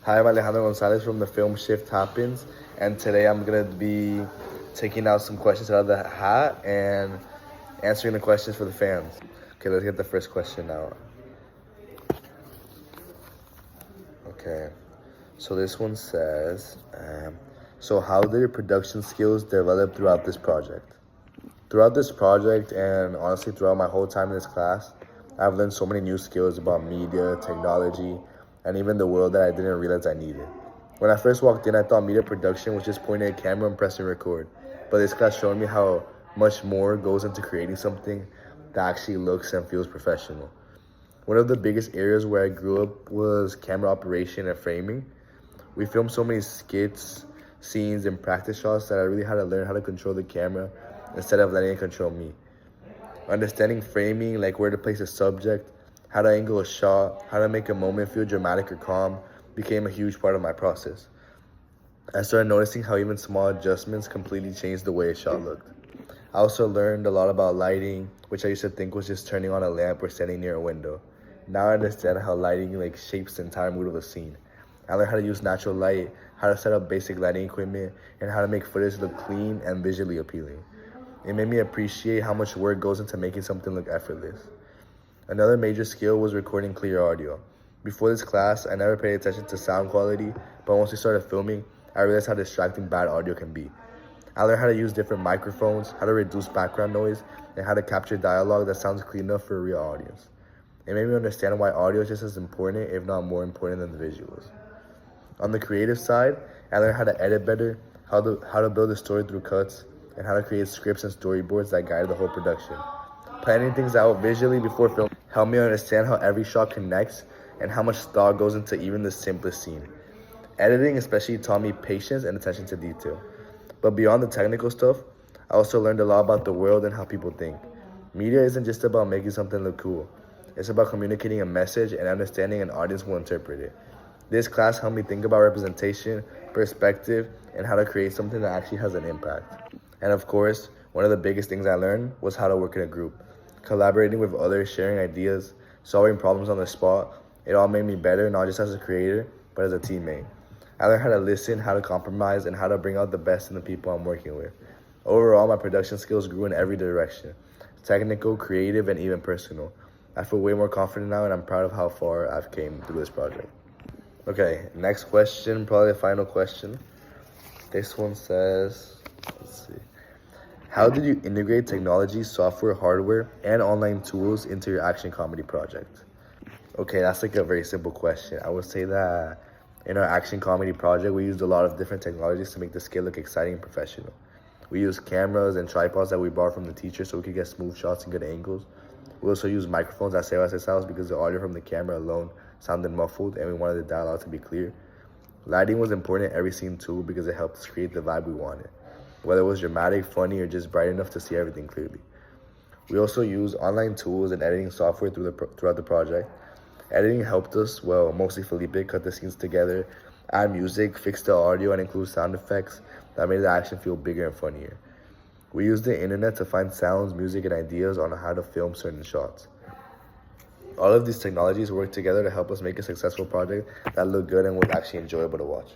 Hi, I'm Alejandro Gonzalez from the film Shift Happens, and today I'm gonna be taking out some questions out of the hat and answering the questions for the fans. Okay, let's get the first question out. Okay, so this one says, so how did your production skills develop throughout this project? Throughout this project, and honestly throughout my whole time in this class, I've learned so many new skills about media, technology, and even the world that I didn't realize I needed. When I first walked in, I thought media production was just pointing a camera and pressing record. But this class showed me how much more goes into creating something that actually looks and feels professional. One of the biggest areas where I grew up was camera operation and framing. We filmed so many skits, scenes, and practice shots that I really had to learn how to control the camera instead of letting it control me. Understanding framing, like where to place a subject, how to angle a shot, how to make a moment feel dramatic or calm, became a huge part of my process. I started noticing how even small adjustments completely changed the way a shot looked. I also learned a lot about lighting, which I used to think was just turning on a lamp or standing near a window. Now I understand how lighting shapes the entire mood of a scene. I learned how to use natural light, how to set up basic lighting equipment, and how to make footage look clean and visually appealing. It made me appreciate how much work goes into making something look effortless. Another major skill was recording clear audio. Before this class, I never paid attention to sound quality, but once we started filming, I realized how distracting bad audio can be. I learned how to use different microphones, how to reduce background noise, and how to capture dialogue that sounds clean enough for a real audience. It made me understand why audio is just as important, if not more important, than the visuals. On the creative side, I learned how to edit better, how to build a story through cuts, and how to create scripts and storyboards that guide the whole production. Planning things out visually before film helped me understand how every shot connects and how much thought goes into even the simplest scene. Editing especially taught me patience and attention to detail. But beyond the technical stuff, I also learned a lot about the world and how people think. Media isn't just about making something look cool. It's about communicating a message and understanding an audience will interpret it. This class helped me think about representation, perspective, and how to create something that actually has an impact. And of course, one of the biggest things I learned was how to work in a group. Collaborating with others, sharing ideas, solving problems on the spot, it all made me better, not just as a creator, but as a teammate. I learned how to listen, how to compromise, and how to bring out the best in the people I'm working with. Overall, my production skills grew in every direction: technical, creative, and even personal. I feel way more confident now, and I'm proud of how far I've came through this project. Okay, next question, probably the final question. This one says, let's see. How did you integrate technology, software, hardware, and online tools into your action comedy project? Okay, that's a very simple question. I would say that in our action comedy project, we used a lot of different technologies to make the skit look exciting and professional. We used cameras and tripods that we borrowed from the teacher so we could get smooth shots and good angles. We also used microphones at Sebas' house because the audio from the camera alone sounded muffled and we wanted the dialogue to be clear. Lighting was important in every scene too because it helped us create the vibe we wanted, whether it was dramatic, funny, or just bright enough to see everything clearly. We also used online tools and editing software throughout the project. Editing helped us, well, mostly Felipe, cut the scenes together, add music, fix the audio, and include sound effects that made the action feel bigger and funnier. We used the internet to find sounds, music, and ideas on how to film certain shots. All of these technologies work together to help us make a successful project that looked good and was actually enjoyable to watch.